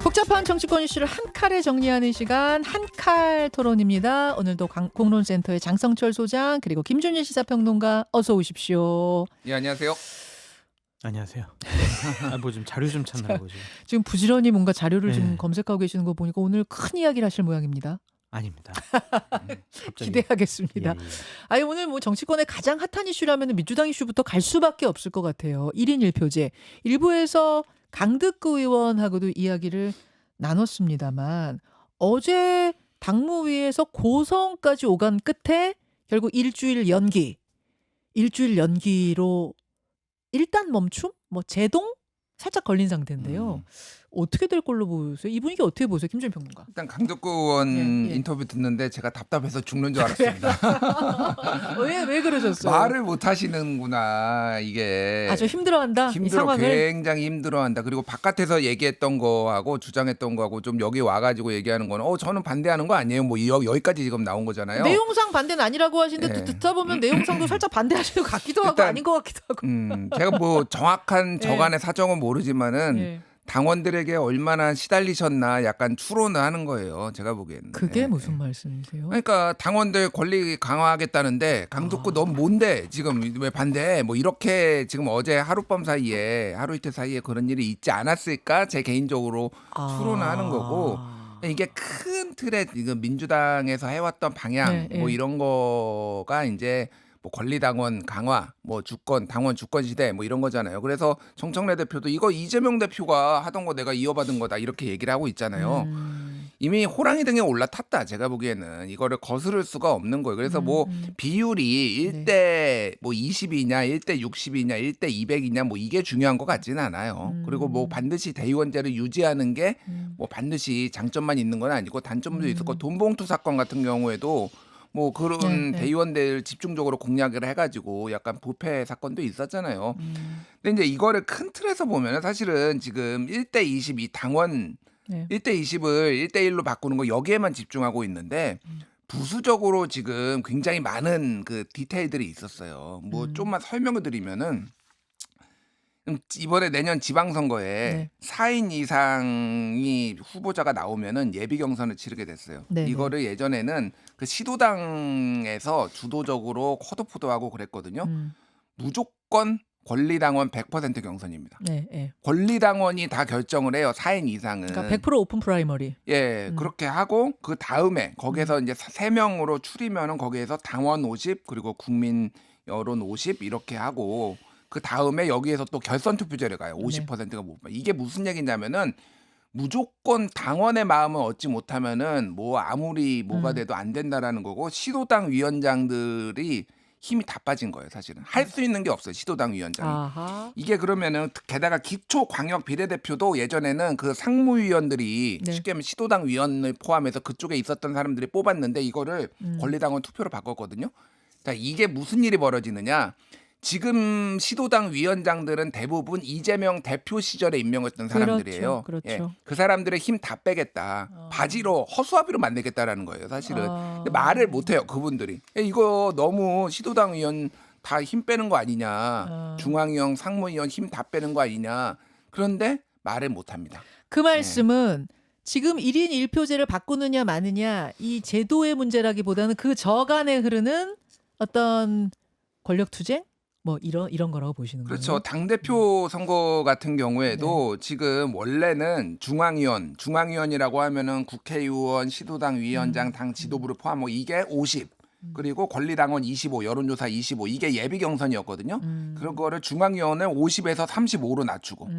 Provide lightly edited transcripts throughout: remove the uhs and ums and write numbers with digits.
복잡한 정치권 이슈를 한 칼에 정리하는 시간 한칼 토론입니다. 오늘도 공론센터의 장성철 소장 그리고 김준일 시사평론가 어서 오십시오. 예, 안녕하세요. 안녕하세요. 뭐 좀 자료 좀 찾느라고 지금 부지런히 뭔가 자료를 네. 좀 검색하고 계시는 거 보니까 오늘 큰 이야기를 하실 모양입니다. 아닙니다. 갑자기. 기대하겠습니다. 예, 예. 아니 오늘 뭐 정치권의 가장 핫한 이슈라면 민주당 이슈부터 갈 수밖에 없을 것 같아요. 1인 1표제. 일부에서 강득구 의원하고도 이야기를 나눴습니다만 어제 당무위에서 고성까지 오간 끝에 결국 일주일 연기로 일단 멈춤? 뭐 제동? 살짝 걸린 상태인데요. 어떻게 될 걸로 보세요? 이 분위기 어떻게 보세요? 김준일 평론가. 일단 강덕구 의원 예, 예. 인터뷰 듣는데 제가 답답해서 죽는 줄 알았습니다. 왜 그러셨어요? 말을 못 하시는구나 이게. 아주 힘들어한다. 이 힘들어, 상황을. 굉장히 힘들어한다. 그리고 바깥에서 얘기했던 거하고 주장했던 거하고 좀 여기 와가지고 얘기하는 거는 저는 반대하는 거 아니에요. 뭐 여기까지 지금 나온 거잖아요. 내용상 반대는 아니라고 하시는데 예. 듣다 보면 내용상도 살짝 반대하시는 것 같기도 하고 일단, 아닌 것 같기도 하고. 제가 뭐 정확한 예. 저간의 사정은 모르지만은 예. 당원들에게 얼마나 시달리셨나 약간 추론을 하는 거예요. 제가 보기에는. 그게 예, 무슨 예. 말씀이세요? 그러니까 당원들 권리 강화하겠다는데 강덕구 넌 뭔데 지금 왜 반대해? 뭐 이렇게 지금 어제 하룻밤 사이에 하루 이틀 사이에 그런 일이 있지 않았을까? 제 개인적으로 추론을 하는 거고 이게 큰 틀에 지금 민주당에서 해왔던 방향 네, 뭐 네. 이런 거가 이제 뭐 권리당원 강화, 뭐 주권 당원 주권 시대 뭐 이런 거잖아요. 그래서 정청래 대표도 이거 이재명 대표가 하던 거 내가 이어받은 거다 이렇게 얘기를 하고 있잖아요. 이미 호랑이 등에 올라탔다. 제가 보기에는 이거를 거스를 수가 없는 거예요. 그래서 뭐 비율이 1대 뭐 20이냐, 1대 60이냐, 1대 200이냐 뭐 이게 중요한 것 같지는 않아요. 그리고 뭐 반드시 대의원제를 유지하는 게 뭐 반드시 장점만 있는 건 아니고 단점도 있을 거. 돈봉투 사건 같은 경우에도 뭐 그런 네. 대의원들 집중적으로 공략을 해가지고 약간 부패 사건도 있었잖아요. 근데 이제 이거를 큰 틀에서 보면은 사실은 지금 1대 20 이 당원 네. 1대 20을 1대 1로 바꾸는 거 여기에만 집중하고 있는데 부수적으로 지금 굉장히 많은 그 디테일들이 있었어요. 뭐 좀만 설명을 드리면은 이번에 내년 지방선거에 네. 4인 이상이 후보자가 나오면은 예비 경선을 치르게 됐어요. 네, 이거를 예전에는 그 시도당에서 주도적으로 컷오프도 그랬거든요. 무조건 권리당원 100% 경선입니다. 네, 네. 권리당원이 다 결정을 해요. 4인 이상은. 그러니까 100% 오픈 프라이머리. 예, 그렇게 하고 그 다음에 거기에서 이제 3명으로 추리면은 거기에서 당원 50 그리고 국민 여론 50 이렇게 하고 그 다음에 여기에서 또 결선 투표제를 가요. 50%가 못 봐. 이게 무슨 얘기냐면은 무조건 당원의 마음을 얻지 못하면은 뭐 아무리 뭐가 돼도 안 된다라는 거고 시도당 위원장들이 힘이 다 빠진 거예요. 사실은 할 수 있는 게 없어요. 시도당 위원장이. 아하. 이게 그러면은 게다가 기초 광역 비례대표도 예전에는 그 상무위원들이 네. 쉽게 하면 시도당 위원을 포함해서 그쪽에 있었던 사람들이 뽑았는데 이거를 권리당원 투표로 바꿨거든요. 자, 이게 무슨 일이 벌어지느냐? 지금 시도당 위원장들은 대부분 이재명 대표 시절에 임명했던 사람들이에요. 그렇죠. 예, 그 사람들의 힘 다 빼겠다. 바지로 허수아비로 만들겠다라는 거예요. 사실은. 근데 말을 못 해요. 그분들이. 이거 너무 시도당 위원 다 힘 빼는 거 아니냐. 중앙위원, 상무위원 힘 다 빼는 거 아니냐. 그런데 말을 못 합니다. 그 말씀은 지금 1인 1표제를 바꾸느냐 마느냐 이 제도의 문제라기보다는 그 저간에 흐르는 어떤 권력 투쟁? 뭐 이런 거라고 보시는 거예요? 그렇죠. 당대표 선거 같은 경우에도 지금 원래는 중앙위원이라고 하면은 국회의원, 시도당 위원장, 당 지도부를 포함하고 이게 50. 그리고 권리당원 25, 여론조사 25. 이게 예비 경선이었거든요. 그거를 중앙위원을 50에서 35로 낮추고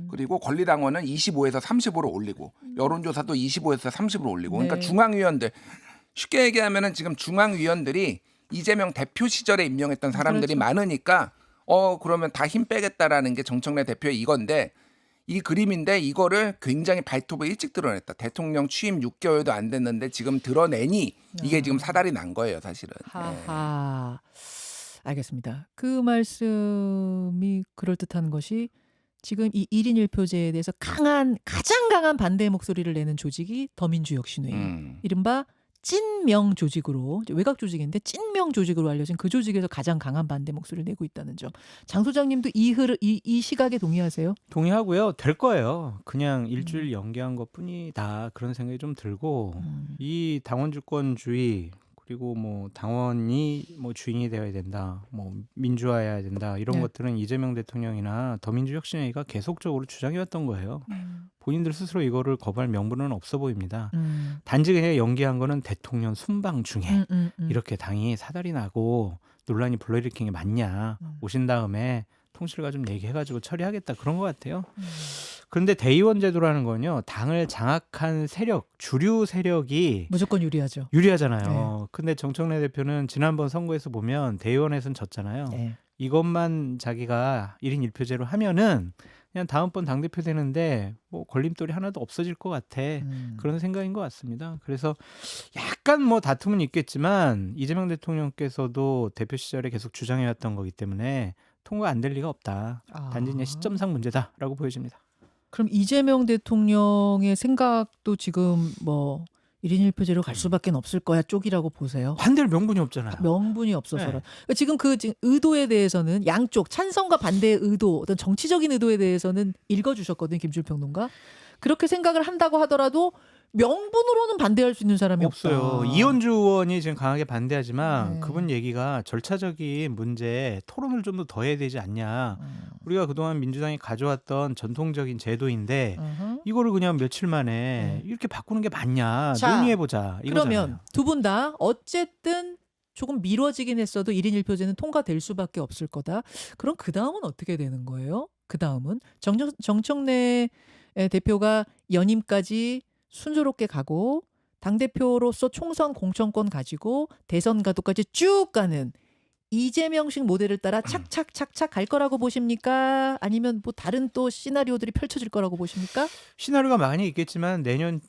그리고 권리당원은 25에서 30으로 올리고 여론조사도 25에서 30으로 올리고 그러니까 네. 중앙위원들 쉽게 얘기하면은 지금 중앙위원들이 이재명 대표 시절에 임명했던 사람들이 그렇죠. 많으니까 그러면 다 힘 빼겠다라는 게 정청래 대표의 이건데 이 그림인데 이거를 굉장히 발톱을 일찍 드러냈다. 대통령 취임 6개월도 안 됐는데 지금 드러내니 이게 지금 사달이 난 거예요, 사실은. 하하. 알겠습니다. 그 말씀이 그럴듯한 것이 지금 이 1인 1표제에 대해서 가장 강한 반대 목소리를 내는 조직이 더민주혁신회의. 이른바 찐명 조직으로 이제 외곽 조직인데 찐명 조직으로 알려진 그 조직에서 가장 강한 반대 목소리를 내고 있다는 점. 장 소장님도 이 시각에 동의하세요? 동의하고요. 될 거예요. 그냥 일주일 연기한 것뿐이다. 그런 생각이 좀 들고 이 당원 주권주의 그리고 뭐 당원이 뭐 주인이 되어야 된다. 뭐 민주화해야 된다. 이런 네. 것들은 이재명 대통령이나 더민주혁신회의가 계속적으로 주장해왔던 거예요. 본인들 스스로 이거를 거부할 명분은 없어 보입니다. 단지 그냥 연기한 거는 대통령 순방 중에 이렇게 당이 사달이 나고 논란이 불러일으킨 게 맞냐. 오신 다음에 통실과 좀 얘기해가지고 처리하겠다. 그런 것 같아요. 그런데 대의원 제도라는 건요. 당을 장악한 세력, 주류 세력이 무조건 유리하죠. 유리하잖아요. 근데 정청래 대표는 지난번 선거에서 보면 대의원에서는 졌잖아요. 네. 이것만 자기가 1인 1표제로 하면은 그냥 다음번 당대표 되는데 뭐 걸림돌이 하나도 없어질 것 같아. 그런 생각인 것 같습니다. 그래서 약간 뭐 다툼은 있겠지만 이재명 대통령께서도 대표 시절에 계속 주장해왔던 거기 때문에 통과 안 될 리가 없다. 단지 그냥 시점상 문제다라고 보여집니다. 그럼 이재명 대통령의 생각도 지금 뭐 1인 1표제로 갈 수밖에 없을 거야 쪽이라고 보세요? 반대할 명분이 없잖아요. 명분이 없어서. 네. 그러니까 지금 의도에 대해서는 양쪽 찬성과 반대의 의도, 어떤 정치적인 의도에 대해서는 읽어주셨거든요, 김주일 평론가. 그렇게 생각을 한다고 하더라도 명분으로는 반대할 수 있는 사람이 없어요. 없다. 이현주 의원이 지금 강하게 반대하지만 네. 그분 얘기가 절차적인 문제 토론을 좀 더 해야 되지 않냐. 우리가 그동안 민주당이 가져왔던 전통적인 제도인데 이거를 그냥 며칠 만에 이렇게 바꾸는 게 맞냐. 자, 논의해보자. 그러면 이거잖아요. 두 분 다 어쨌든 조금 미뤄지긴 했어도 1인 1표제는 통과될 수밖에 없을 거다. 그럼 그 다음은 어떻게 되는 거예요? 그 다음은 정청래 대표가 연임까지 순조롭게 가고 당대표로서 총선 공천권 가지고 대선 가도까지 쭉 가는 이재명식 모델을 따라 착착착착 갈 거라고 보십니까? 아니면 뭐 다른 또 시나리오들이 펼쳐질 거라고 보십니까? 시나리오가 많이 있겠지만 내년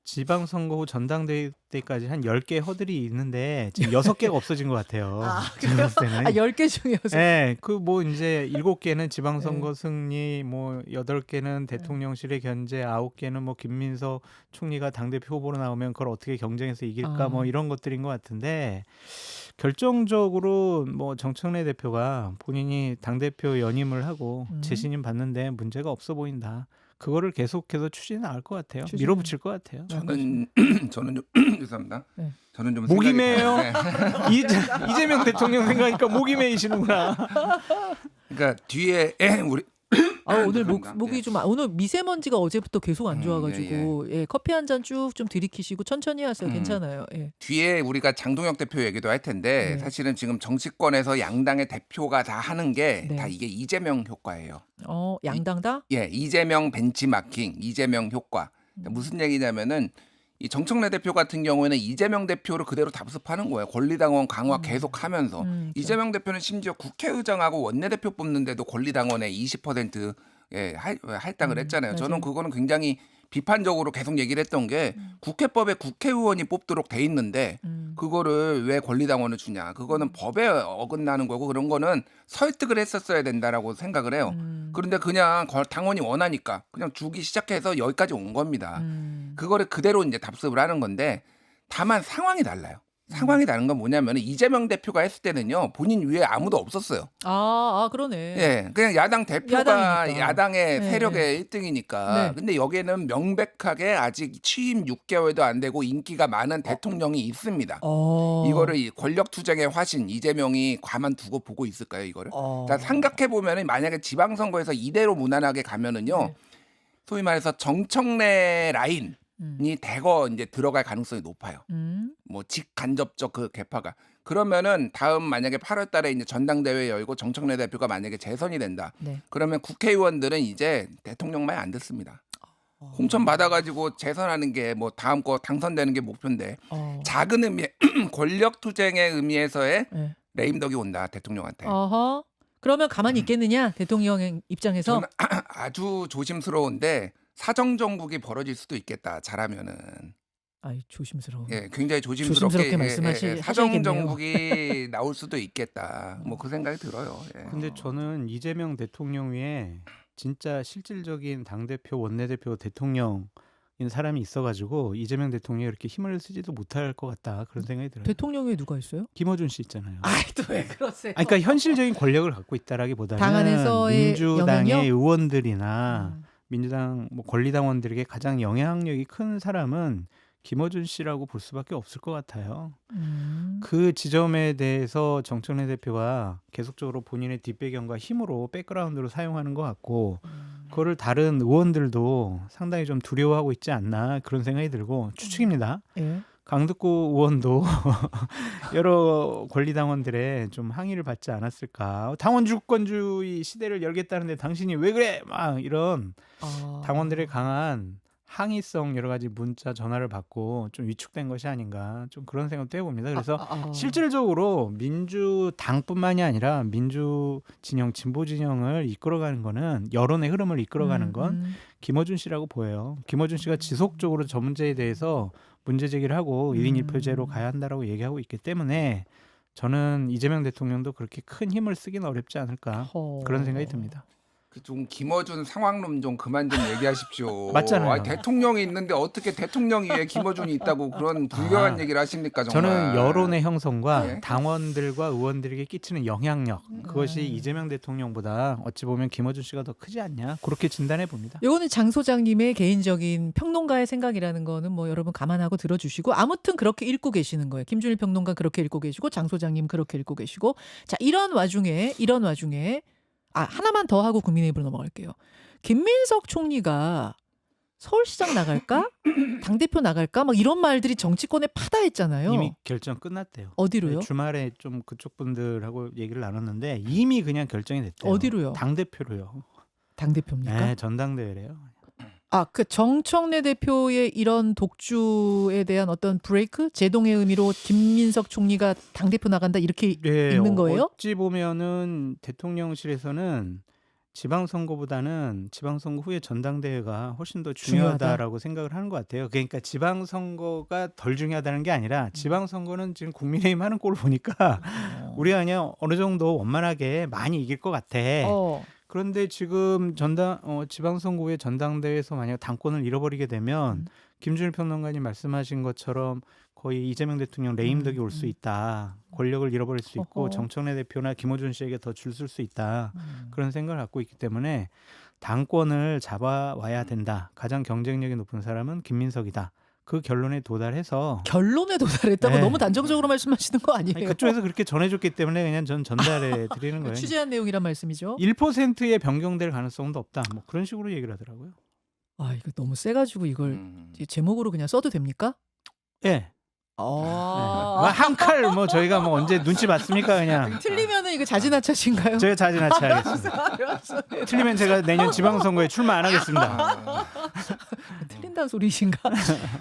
지방선거 후 전당대회 때까지 한 10개 허들이 있는데 지금 6개가 없어진 것 같아요. 제가 봤을 때는. 10개 중에서. 네, 그 뭐 이제 7개는 지방선거 승리, 뭐 8개는 대통령실의 견제, 9개는 뭐 김민석 총리가 당대표 후보로 나오면 그걸 어떻게 경쟁해서 이길까 뭐 이런 것들인 것 같은데 결정적으로 뭐 정청래 대표가 본인이 당대표 연임을 하고 재신임 받는데 문제가 없어 보인다. 그거를 계속해서 추진해 나갈 것 같아요. 밀어붙일 것 같아요. 저는 좀 죄송합니다. 네. 저는 좀 목이 생각이 메요. 다른데. 이재명 대통령 생각하니까 목이 메이시는구나. 그러니까 뒤에 우리 오늘 죄송합니다. 목이 예. 좀 오늘 미세먼지가 어제부터 계속 안 좋아가지고 예, 커피 한 잔 쭉 좀 들이키시고 천천히 하세요. 괜찮아요. 예. 뒤에 우리가 장동혁 대표 얘기도 할 텐데 네. 사실은 지금 정치권에서 양당의 대표가 다 하는 게 네. 다 이게 이재명 효과예요. 양당 다? 예, 이재명 벤치마킹, 이재명 효과. 무슨 얘기냐면은 이 정청래 대표 같은 경우에는 이재명 대표를 그대로 답습하는 거예요. 권리당원 강화 계속하면서 이재명 대표는 심지어 국회의장하고 원내대표 뽑는데도 권리당원의 20% 할당을 했잖아요. 저는 맞아요. 그거는 굉장히 비판적으로 계속 얘기를 했던 게 국회법에 국회의원이 뽑도록 돼 있는데 그거를 왜 권리당원을 주냐. 그거는 법에 어긋나는 거고 그런 거는 설득을 했었어야 된다라고 생각을 해요. 그런데 그냥 당원이 원하니까 그냥 주기 시작해서 여기까지 온 겁니다. 그거를 그대로 이제 답습을 하는 건데 다만 상황이 달라요. 상황이 다른 건 뭐냐면 이재명 대표가 했을 때는요. 본인 위에 아무도 없었어요. 그러네. 예, 그냥 야당 대표가 야당이니까. 야당의 네, 세력의 1등이니까. 네. 근데 여기에는 명백하게 아직 취임 6개월도 안 되고 인기가 많은 대통령이 있습니다. 이거를 이 권력 투쟁의 화신 이재명이 가만두고 보고 있을까요, 이거를? 그러니까 생각해 보면은 만약에 지방선거에서 이대로 무난하게 가면은요. 네. 소위 말해서 정청래 라인이 대거 이제 들어갈 가능성이 높아요. 뭐 직간접적 그 개파가. 그러면은 다음 만약에 8월 달에 이제 전당대회 열고 정청래 대표가 만약에 재선이 된다. 네. 그러면 국회의원들은 이제 대통령 말 안 듣습니다. 공천 받아가지고 재선하는 게 뭐 다음 거 당선되는 게 목표인데 작은 의미의 권력 투쟁의 의미에서의 네. 레임덕이 온다 대통령한테. 그러면 가만히 있겠느냐 대통령 입장에서? 저는 아주 조심스러운데 사정 정국이 벌어질 수도 있겠다. 잘하면은. 조심스러워. 예, 굉장히 조심스럽게 사정 하셔야겠네요. 정국이 나올 수도 있겠다. 뭐 그 생각이 들어요. 예. 근데 저는 이재명 대통령 위에 진짜 실질적인 당대표, 원내대표, 대통령 사람이 있어가지고 이재명 대통령이 이렇게 힘을 쓰지도 못할 것 같다 그런 생각이 들어요. 대통령에 누가 있어요? 김어준 씨 있잖아요. 아이 또 왜 그러세요? 그러니까 현실적인 권력을 갖고 있다라기보다는 당 안에서의 민주당의 영향력? 의원들이나 음. 민주당 뭐 권리당원들에게 가장 영향력이 큰 사람은 김어준 씨라고 볼 수밖에 없을 것 같아요. 그 지점에 대해서 정청래 대표가 계속적으로 본인의 뒷배경과 힘으로 백그라운드로 사용하는 것 같고 그거를 다른 의원들도 상당히 좀 두려워하고 있지 않나 그런 생각이 들고 추측입니다. 예. 강득구 의원도 여러 권리당원들의 좀 항의를 받지 않았을까. 당원 주권주의 시대를 열겠다는데 당신이 왜 그래? 막 이런 당원들의 강한 항의성 여러 가지 문자 전화를 받고 좀 위축된 것이 아닌가 좀 그런 생각도 해봅니다. 그래서 실질적으로 민주당뿐만이 아니라 민주 진영, 진보 진영을 이끌어가는 거는 여론의 흐름을 이끌어가는 건 김어준 씨라고 보여요. 김어준 씨가 지속적으로 저 문제에 대해서 문제 제기를 하고 1인 1표제로 가야 한다라고 얘기하고 있기 때문에 저는 이재명 대통령도 그렇게 큰 힘을 쓰긴 어렵지 않을까 그런 생각이 듭니다. 좀 김어준 상황론 좀 그만 좀 얘기하십시오. 맞잖아요. 아니, 대통령이 있는데 어떻게 대통령 위에 김어준이 있다고 그런 불경한 얘기를 하십니까 정말. 저는 여론의 형성과 예? 당원들과 의원들에게 끼치는 영향력 그것이 이재명 대통령보다 어찌 보면 김어준 씨가 더 크지 않냐 그렇게 진단해 봅니다. 요거는 장 소장님의 개인적인 평론가의 생각이라는 거는 뭐 여러분 감안하고 들어주시고 아무튼 그렇게 읽고 계시는 거예요. 김준일 평론가 그렇게 읽고 계시고 장 소장님 그렇게 읽고 계시고 자 이런 와중에 하나만 더 하고 국민의힘으로 넘어갈게요. 김민석 총리가 서울시장 나갈까? 당대표 나갈까? 막 이런 말들이 정치권에 파다했잖아요. 이미 결정 끝났대요. 어디로요? 네, 주말에 좀 그쪽 분들하고 얘기를 나눴는데 이미 그냥 결정이 됐대요. 어디로요? 당대표로요. 당대표입니까? 네, 전당대회래요. 그 정청래 대표의 이런 독주에 대한 어떤 브레이크? 제동의 의미로 김민석 총리가 당대표 나간다 이렇게 네, 읽는 거예요? 어찌 보면은 대통령실에서는 지방선거보다는 지방선거 후에 전당대회가 훨씬 더 중요하다라고 생각을 하는 것 같아요. 그러니까 지방선거가 덜 중요하다는 게 아니라 지방선거는 지금 국민의힘 하는 꼴을 보니까 우리가 그냥 어느 정도 원만하게 많이 이길 것 같아. 그런데 지금 지방선거 후에 전당대회에서 만약 당권을 잃어버리게 되면 김준일 평론가님 말씀하신 것처럼 거의 이재명 대통령 레임덕이 올 수 있다. 권력을 잃어버릴 수 있고 정청래 대표나 김어준 씨에게 더 줄 수 있다. 그런 생각을 갖고 있기 때문에 당권을 잡아와야 된다. 가장 경쟁력이 높은 사람은 김민석이다. 그 결론에 도달해서 결론에 도달했다고 네. 너무 단정적으로 말씀하시는 거 아니에요? 아니, 그쪽에서 그렇게 전해줬기 때문에 그냥 전 전달해 드리는 거예요. 취재한 내용이란 말씀이죠. 1%의 변경될 가능성도 없다. 뭐 그런 식으로 얘기를 하더라고요. 이거 너무 세가지고 이걸 제목으로 그냥 써도 됩니까? 예. 한 칼 뭐 저희가 뭐 언제 눈치 봤습니까 그냥. 틀리면은 이거 자진하차신가요? 제가 자진하차하겠습니다. 틀리면 제가 내년 지방선거에 출마 안 하겠습니다. 틀린다는 소리신가?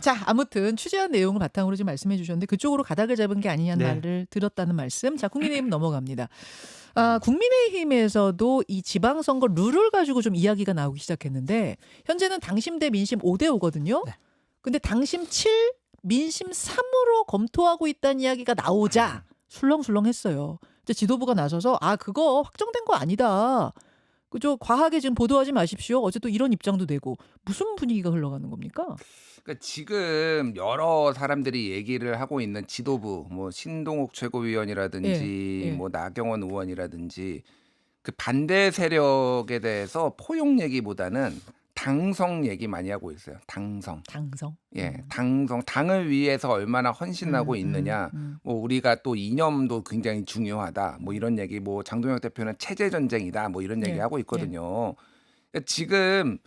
자, 아무튼 취재한 내용을 바탕으로 지금 말씀해 주셨는데 그쪽으로 가닥을 잡은 게 아니냐는 네. 말을 들었다는 말씀. 자, 국민의힘 넘어갑니다. 국민의힘에서도 이 지방선거 룰을 가지고 좀 이야기가 나오기 시작했는데 현재는 당심 대 민심 5대 5거든요. 네. 근데 당심 7, 민심 3으로 검토하고 있다는 이야기가 나오자 술렁술렁했어요. 이제 지도부가 나서서 그거 확정된 거 아니다. 그죠? 과하게 지금 보도하지 마십시오. 어제 또 이런 입장도 내고 무슨 분위기가 흘러가는 겁니까? 그러니까 지금 여러 사람들이 얘기를 하고 있는 지도부, 뭐 신동욱 최고위원이라든지 예. 뭐 나경원 의원이라든지 그 반대 세력에 대해서 포용 얘기보다는 당성 얘기 많이 하고 있어요. 당성. 예, 당성. 당을 위해서 얼마나 헌신하고 있느냐. 뭐 우리가 또 이념도 굉장히 중요하다. 뭐 이런 얘기. 뭐 장동혁 대표는 체제 전쟁이다. 뭐 이런 얘기 하고 있거든요. 그러니까 지금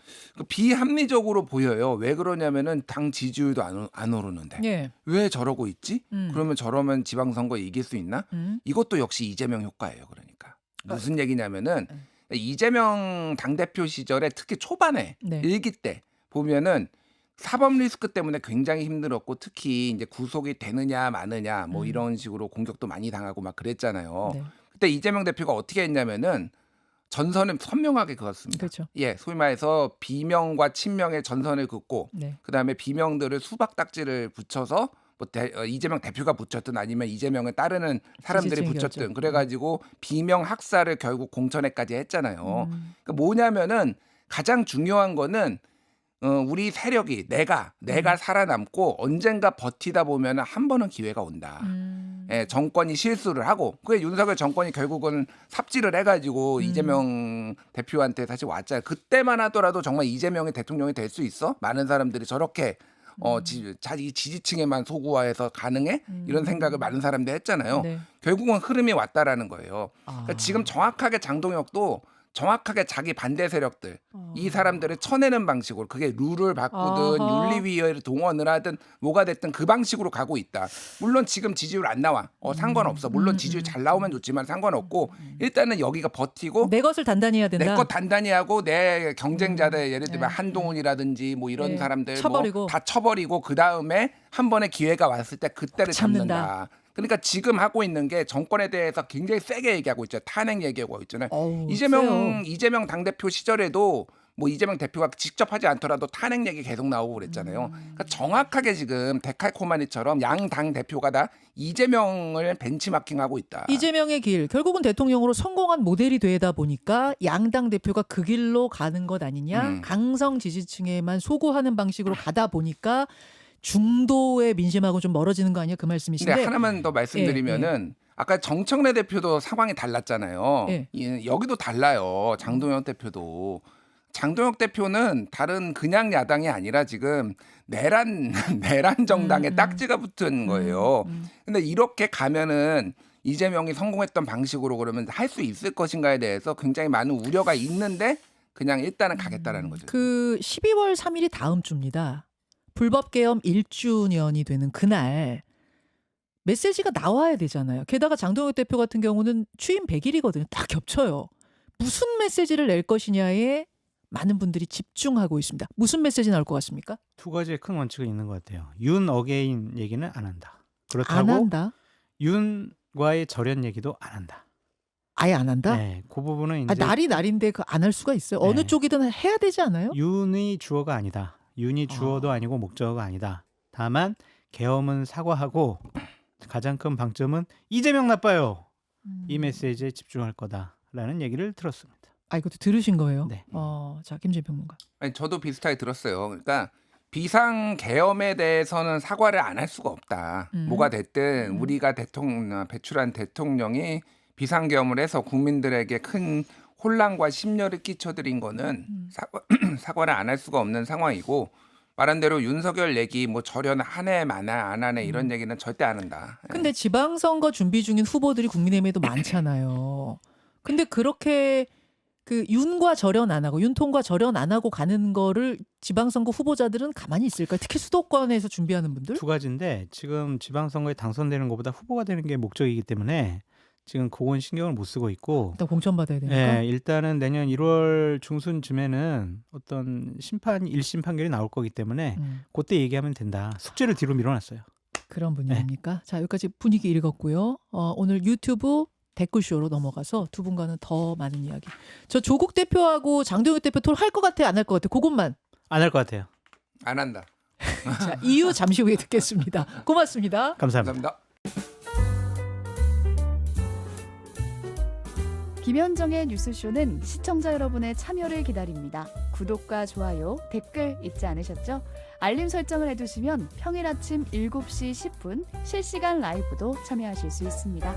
비합리적으로 보여요. 왜 그러냐면은 당 지지율도 안 오르는데 왜 저러고 있지? 그러면 저러면 지방선거 이길 수 있나? 이것도 역시 이재명 효과예요. 그러니까 무슨 얘기냐면은 이재명 당대표 시절에 특히 초반에 일기 때 보면은 사법 리스크 때문에 굉장히 힘들었고 특히 이제 구속이 되느냐 마느냐 뭐 이런 식으로 공격도 많이 당하고 막 그랬잖아요. 그때 이재명 대표가 어떻게 했냐면은 전선을 선명하게 그었습니다. 그렇죠. 예, 소위 말해서 비명과 친명의 전선을 긋고 그다음에 비명들을 수박 딱지를 붙여서 뭐 이재명 대표가 붙였든 아니면 이재명을 따르는 사람들이 붙였든 그래가지고 비명 학살을 결국 공천에까지 했잖아요. 그러니까 뭐냐면은 가장 중요한 거는 우리 세력이 내가 살아남고 언젠가 버티다 보면 한 번은 기회가 온다. 예, 정권이 실수를 하고 그게 윤석열 정권이 결국은 삽질을 해가지고 이재명 대표한테 다시 왔잖아요. 그때만 하더라도 정말 이재명이 대통령이 될 수 있어? 많은 사람들이 저렇게 자기 지지층에만 소구화해서 가능해? 이런 생각을 많은 사람들이 했잖아요. 네. 결국은 흐름이 왔다라는 거예요. 아. 그러니까 지금 정확하게 장동혁도 정확하게 자기 반대 세력들 이 사람들을 쳐내는 방식으로 그게 룰을 바꾸든 아하. 윤리위원회를 동원을 하든 뭐가 됐든 그 방식으로 가고 있다. 물론 지금 지지율 안 나와. 상관없어. 물론 지지율 잘 나오면 좋지만 상관없고 일단은 여기가 버티고 내 것을 단단히 해야 된다. 내 것 단단히 하고 내 경쟁자들 예를 들면 한동훈이라든지 뭐 이런 네. 사람들 쳐버리고. 뭐 다 쳐버리고 그 다음에 한 번의 기회가 왔을 때 그때를 잡는다. 잡는다. 그러니까 지금 하고 있는 게 정권에 대해서 굉장히 세게 얘기하고 있죠. 탄핵 얘기하고 있잖아요. 어우, 세요. 이재명 당대표 시절에도 뭐 이재명 대표가 직접 하지 않더라도 탄핵 얘기 계속 나오고 그랬잖아요. 그러니까 정확하게 지금 데칼코마니처럼 양 당 대표가 다 이재명을 벤치마킹하고 있다. 이재명의 길 결국은 대통령으로 성공한 모델이 되다 보니까 양당 대표가 그 길로 가는 것 아니냐. 강성 지지층에만 소구하는 방식으로 가다 보니까 중도의 민심하고 좀 멀어지는 거 아니야 그 말씀이신데. 근데 하나만 더 말씀드리면은 아까 정청래 대표도 상황이 달랐잖아요. 예. 여기도 달라요. 장동혁 대표도. 장동혁 대표는 다른 그냥 야당이 아니라 지금 내란 정당에 딱지가 붙은 거예요. 근데 이렇게 가면은 이재명이 성공했던 방식으로 그러면 할 수 있을 것인가에 대해서 굉장히 많은 우려가 있는데 그냥 일단은 가겠다라는 거죠. 그 12월 3일이 다음 주입니다. 불법 계엄 1주년이 되는 그날 메시지가 나와야 되잖아요. 게다가 장동혁 대표 같은 경우는 취임 100일이거든요. 딱 겹쳐요. 무슨 메시지를 낼 것이냐에 많은 분들이 집중하고 있습니다. 무슨 메시지 나올 것 같습니까? 두 가지의 큰 원칙은 있는 것 같아요. 윤 어게인 얘기는 안 한다. 안 그렇다고 한다. 윤과의 절연 얘기도 안 한다. 아예 안 한다. 네, 그 부분은 이제 날이 날인데 그 안 할 수가 있어요. 어느 네. 쪽이든 해야 되지 않아요? 윤이 주어가 아니다. 윤이 주어도 아니고 목적어가 아니다. 다만 계엄은 사과하고 가장 큰 방점은 이재명 나빠요. 이 메시지에 집중할 거다라는 얘기를 들었습니다. 아 이것도 들으신 거예요? 네. 자 김재 평론가. 아니, 저도 비슷하게 들었어요. 그러니까 비상 계엄에 대해서는 사과를 안 할 수가 없다. 뭐가 됐든 우리가 배출한 대통령이 비상 계엄을 해서 국민들에게 큰 혼란과 심려를 끼쳐드린 거는 사과를 안 할 수가 없는 상황이고 말한 대로 윤석열 얘기 뭐 절연 한 해 마나 안 하네 이런 얘기는 절대 안 한다. 근데 지방선거 준비 중인 후보들이 국민의힘에도 많잖아요. 근데 그렇게 그 윤과 절연 안 하고 윤통과 절연 안 하고 가는 거를 지방선거 후보자들은 가만히 있을까요? 특히 수도권에서 준비하는 분들? 두 가지인데 지금 지방선거에 당선되는 것보다 후보가 되는 게 목적이기 때문에 지금 그건 신경을 못 쓰고 있고 일단 공천받아야 되니까. 일단은 내년 1월 중순쯤에는 어떤 1심 판결이 나올 거기 때문에 그때 얘기하면 된다. 숙제를 뒤로 밀어놨어요. 그런 분위기입니까? 자 여기까지 분위기 읽었고요. 오늘 유튜브 댓글쇼로 넘어가서 두 분과는 더 많은 이야기. 저 조국 대표하고 장동혁 대표 토론할 것 같아 안 할 것 같아? 그것만. 안 할 것 같아요. 안 한다. 자 이유 잠시 후에 듣겠습니다. 고맙습니다. 감사합니다. 감사합니다. 김현정의 뉴스쇼는 시청자 여러분의 참여를 기다립니다. 구독과 좋아요, 댓글 잊지 않으셨죠? 알림 설정을 해두시면 평일 아침 7시 10분 실시간 라이브도 참여하실 수 있습니다.